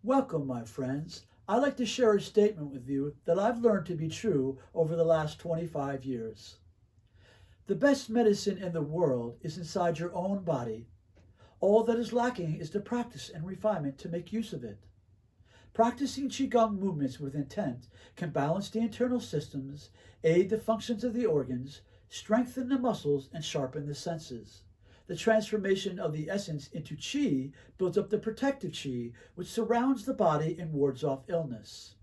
Welcome, my friends. I'd like to share a statement with you that I've learned to be true over the last 25 years. The best medicine in the world is inside your own body. All that is lacking is the practice and refinement to make use of it. Practicing Qi-gong movements with intent can balance the internal systems, aid the functions of the organs, strengthen the muscles, and sharpen the senses. The transformation of the essence into Qi builds up the protective Qi, which surrounds the body and wards off illness.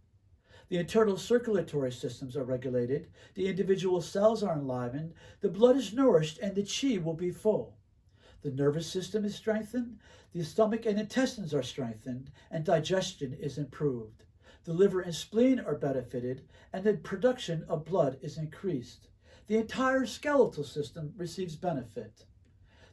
The internal circulatory systems are regulated, the individual cells are enlivened, the blood is nourished, and the Qi will be full. The nervous system is strengthened, the stomach and intestines are strengthened, and digestion is improved. The liver and spleen are benefited, and the production of blood is increased. The entire skeletal system receives benefit.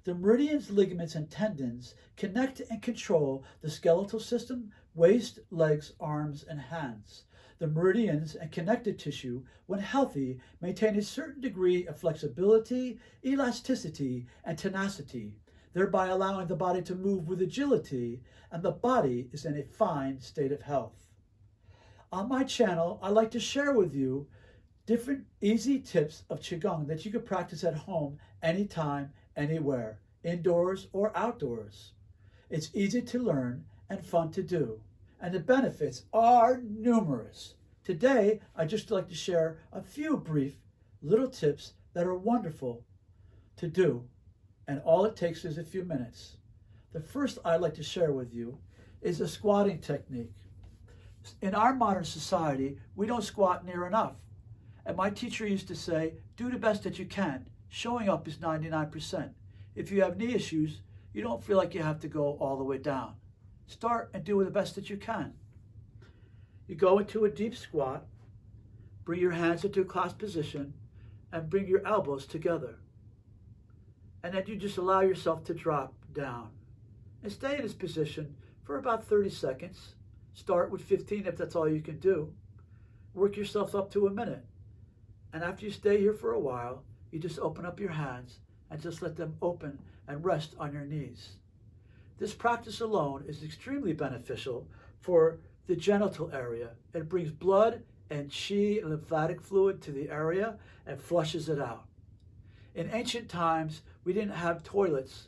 The meridians, ligaments, and tendons connect and control the skeletal system, waist, legs, arms, and hands. The meridians and connective tissue, when healthy, maintain a certain degree of flexibility, elasticity, and tenacity, thereby allowing the body to move with agility, and the body is in a fine state of health. On my channel, I like to share with you different easy tips of Qigong that you can practice at home anytime, anywhere, indoors or outdoors. It's easy to learn and fun to do, and the benefits are numerous. Today, I'd just like to share a few brief little tips that are wonderful to do, and all it takes is a few minutes. The first I'd like to share with you is a squatting technique. In our modern society, we don't squat near enough. And my teacher used to say, do the best that you can. Showing up is 99%. If you have knee issues, you don't feel like you have to go all the way down. Start and do the best that you can. You go into a deep squat, bring your hands into a clasped position, and bring your elbows together. And then you just allow yourself to drop down. And stay in this position for about 30 seconds. Start with 15 if that's all you can do. Work yourself up to a minute. And after you stay here for a while, you just open up your hands and just let them open and rest on your knees. This practice alone is extremely beneficial for the genital area. It brings blood and Qi and lymphatic fluid to the area and flushes it out. In ancient times, we didn't have toilets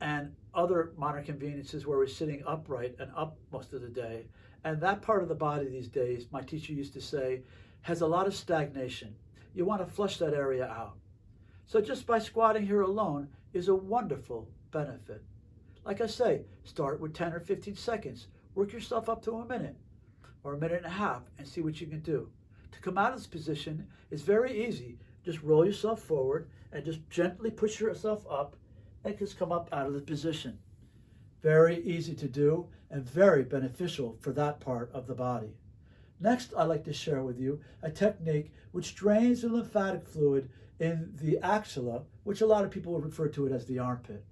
and other modern conveniences where we're sitting upright and up most of the day. And that part of the body these days, my teacher used to say, has a lot of stagnation. You want to flush that area out. So just by squatting here alone is a wonderful benefit. Like I say, start with 10 or 15 seconds. Work yourself up to a minute or a minute and a half and see what you can do. To come out of this position is very easy. Just roll yourself forward and just gently push yourself up and just come up out of the position. Very easy to do and very beneficial for that part of the body. Next, I'd like to share with you a technique which drains the lymphatic fluid in the axilla, which a lot of people would refer to it as the armpit.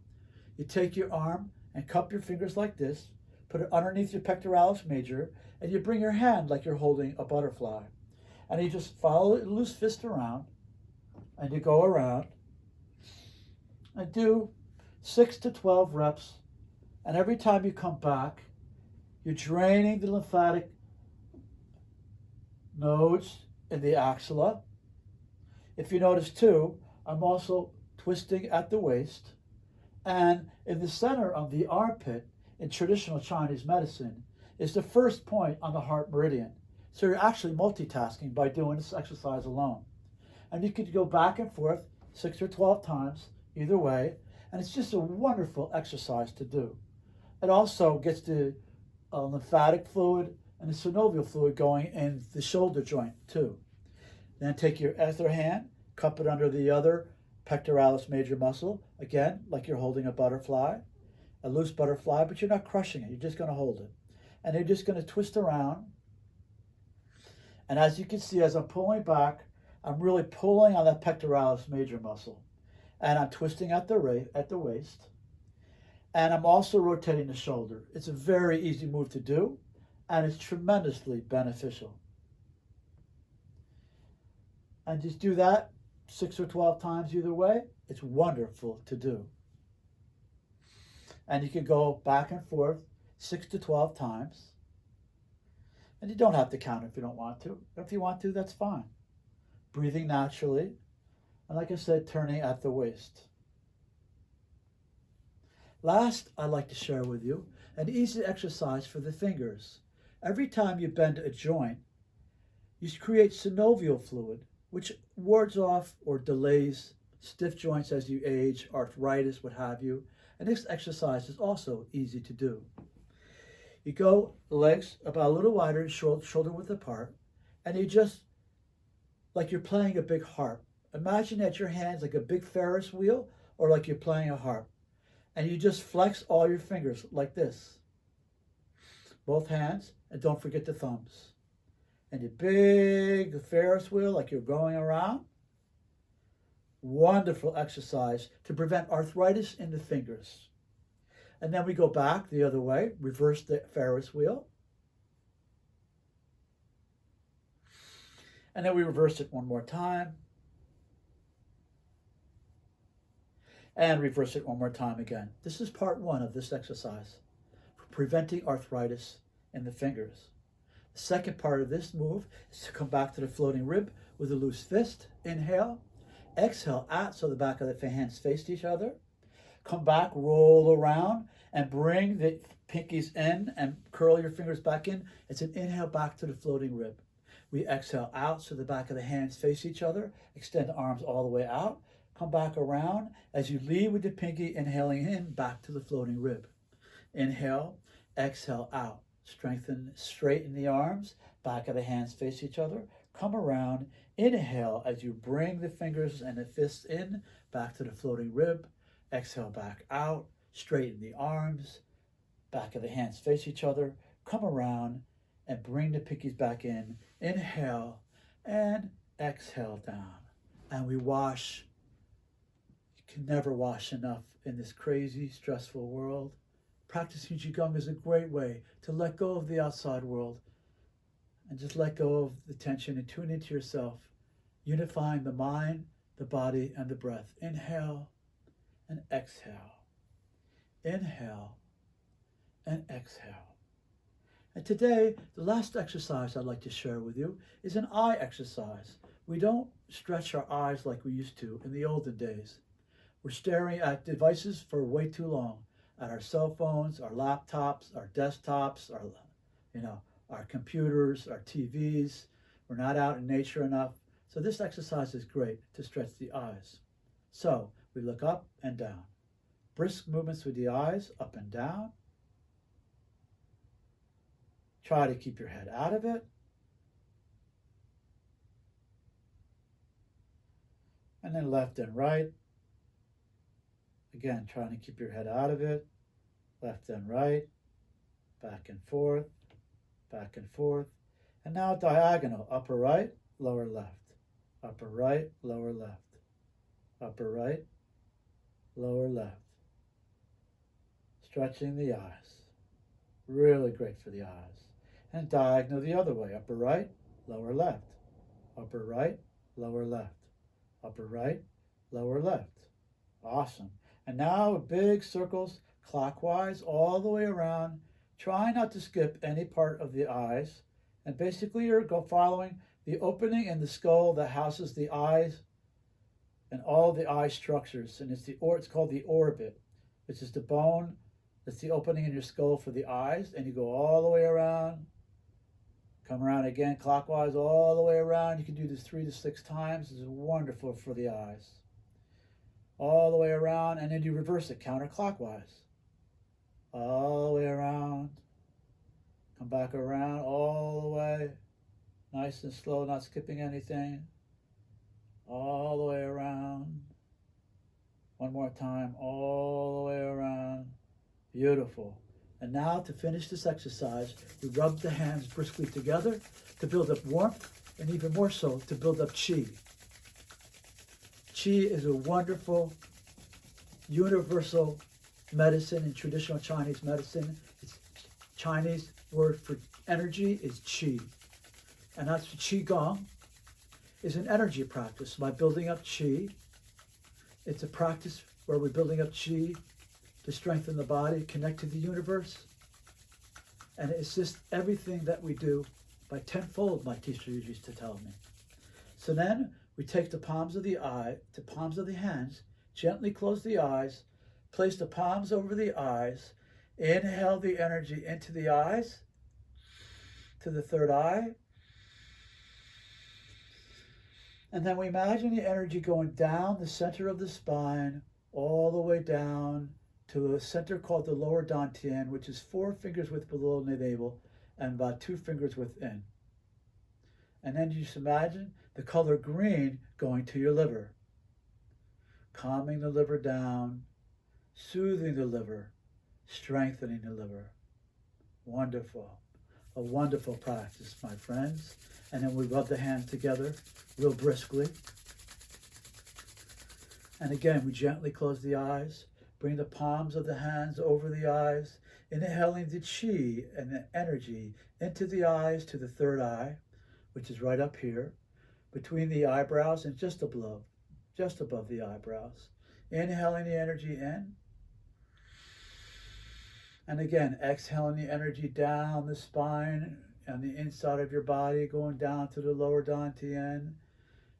You take your arm and cup your fingers like this, put it underneath your pectoralis major, and you bring your hand like you're holding a butterfly. And you just follow a loose fist around, and you go around and do 6 to 12 reps. And every time you come back, you're draining the lymphatic nodes in the axilla. If you notice too, I'm also twisting at the waist. And in the center of the armpit, in traditional Chinese medicine, is the first point on the heart meridian. So you're actually multitasking by doing this exercise alone. And you could go back and forth 6 or 12 times, either way. And it's just a wonderful exercise to do. It also gets the lymphatic fluid and the synovial fluid going in the shoulder joint too. Then take your other hand, cup it under the other pectoralis major muscle, again, like you're holding a butterfly, a loose butterfly, but you're not crushing it, you're just gonna hold it. And you're just gonna twist around. And as you can see, as I'm pulling back, I'm really pulling on that pectoralis major muscle. And I'm twisting at the waist. And I'm also rotating the shoulder. It's a very easy move to do, and it's tremendously beneficial. And just do that 6 or 12 times either way. It's wonderful to do. And you can go back and forth 6 to 12 times. And you don't have to count if you don't want to. If you want to, that's fine. Breathing naturally. And like I said, turning at the waist. Last, I'd like to share with you an easy exercise for the fingers. Every time you bend a joint, you create synovial fluid, which wards off or delays stiff joints as you age, arthritis, what have you. And this exercise is also easy to do. You go legs about a little wider, shoulder width apart, and you just, like you're playing a big harp. Imagine that your hands like a big Ferris wheel or like you're playing a harp. And you just flex all your fingers like this. Both hands, and don't forget the thumbs. And your big Ferris wheel like you're going around. Wonderful exercise to prevent arthritis in the fingers. And then we go back the other way, reverse the Ferris wheel. And then we reverse it one more time. And reverse it one more time again. This is part one of this exercise for preventing arthritis in the fingers. The second part of this move is to come back to the floating rib with a loose fist. Inhale. Exhale out so the back of the hands face each other. Come back, roll around, and bring the pinkies in and curl your fingers back in. It's an inhale back to the floating rib. We exhale out so the back of the hands face each other. Extend the arms all the way out. Come back around as you lead with the pinky, inhaling in, back to the floating rib. Inhale, exhale out. Straighten the arms, back of the hands face each other. Come around, inhale as you bring the fingers and the fists in, back to the floating rib. Exhale back out, straighten the arms, back of the hands face each other. Come around and bring the pinkies back in. Inhale and exhale down. And we wash. Can never wash enough in this crazy, stressful world. Practicing Qi-gong is a great way to let go of the outside world and just let go of the tension and tune into yourself, unifying the mind, the body, and the breath. Inhale and exhale. Inhale and exhale. And today, the last exercise I'd like to share with you is an eye exercise. We don't stretch our eyes like we used to in the olden days. We're staring at devices for way too long, at our cell phones, our laptops, our desktops, our computers, our TVs. We're not out in nature enough. So this exercise is great to stretch the eyes. So we look up and down. Brisk movements with the eyes, up and down. Try to keep your head out of it. And then left and right. Again, trying to keep your head out of it. Left and right, back and forth, back and forth. And now diagonal, upper right, lower left. Upper right, lower left. Upper right, lower left. Stretching the eyes. Really great for the eyes. And diagonal the other way, upper right, lower left. Upper right, lower left. Upper right, lower left. Awesome. And now big circles clockwise all the way around. Try not to skip any part of the eyes. And basically you're following the opening in the skull that houses the eyes and all the eye structures. And it's called the orbit, which is the bone. That's the opening in your skull for the eyes. And you go all the way around. Come around again clockwise all the way around. You can do this 3 to 6 times. This is wonderful for the eyes. All the way around, and then you reverse it counterclockwise. All the way around. Come back around all the way. Nice and slow, not skipping anything. All the way around. One more time, all the way around. Beautiful. And now to finish this exercise, we rub the hands briskly together to build up warmth, and even more so to build up Qi. Qi is a wonderful, universal medicine in traditional Chinese medicine. It's Chinese word for energy is Qi. And that's Qi-gong is an energy practice by building up Qi. It's a practice where we're building up Qi to strengthen the body, connect to the universe, and assist everything that we do by tenfold, my teacher used to tell me. So then we take the palms of the hands, gently close the eyes, place the palms over the eyes, inhale the energy into the eyes, to the third eye, and then we imagine the energy going down the center of the spine, all the way down to a center called the lower dantian, which is 4 fingers width below the navel and about 2 fingers within. And then you just imagine the color green going to your liver, calming the liver down, soothing the liver, strengthening the liver. Wonderful. A wonderful practice, my friends. And then we rub the hands together real briskly. And again, we gently close the eyes, bring the palms of the hands over the eyes, inhaling the qi and the energy into the eyes to the third eye, which is right up here, between the eyebrows and just above the eyebrows. Inhaling the energy in. And again, exhaling the energy down the spine and the inside of your body, going down to the lower dantian.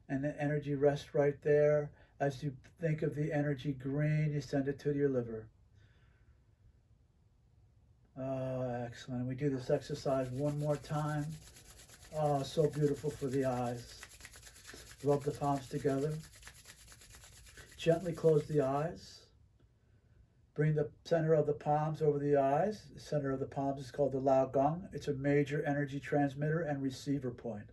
And the energy rests right there. As you think of the energy green, you send it to your liver. Oh, excellent. We do this exercise one more time. Oh, so beautiful for the eyes. Rub the palms together. Gently close the eyes. Bring the center of the palms over the eyes. The center of the palms is called the Qi-gong. It's a major energy transmitter and receiver point.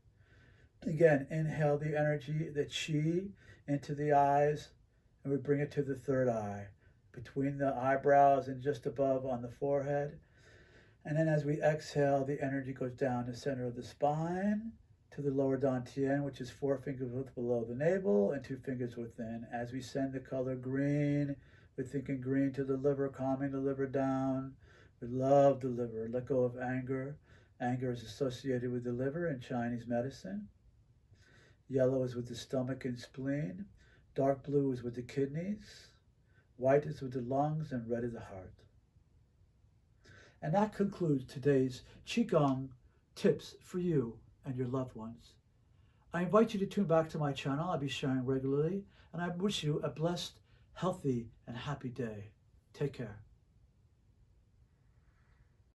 Again, inhale the energy, the qi, into the eyes, and we bring it to the third eye, between the eyebrows and just above on the forehead. And then as we exhale, the energy goes down the center of the spine to the lower dantian, which is 4 fingers width below the navel and 2 fingers within. As we send the color green, we're thinking green to the liver, calming the liver down. We love the liver. Let go of anger. Anger is associated with the liver in Chinese medicine. Yellow is with the stomach and spleen. Dark blue is with the kidneys. White is with the lungs, and red is the heart. And that concludes today's Qi-gong tips for you and your loved ones. I invite you to tune back to my channel. I'll be sharing regularly, and I wish you a blessed, healthy, and happy day. Take care.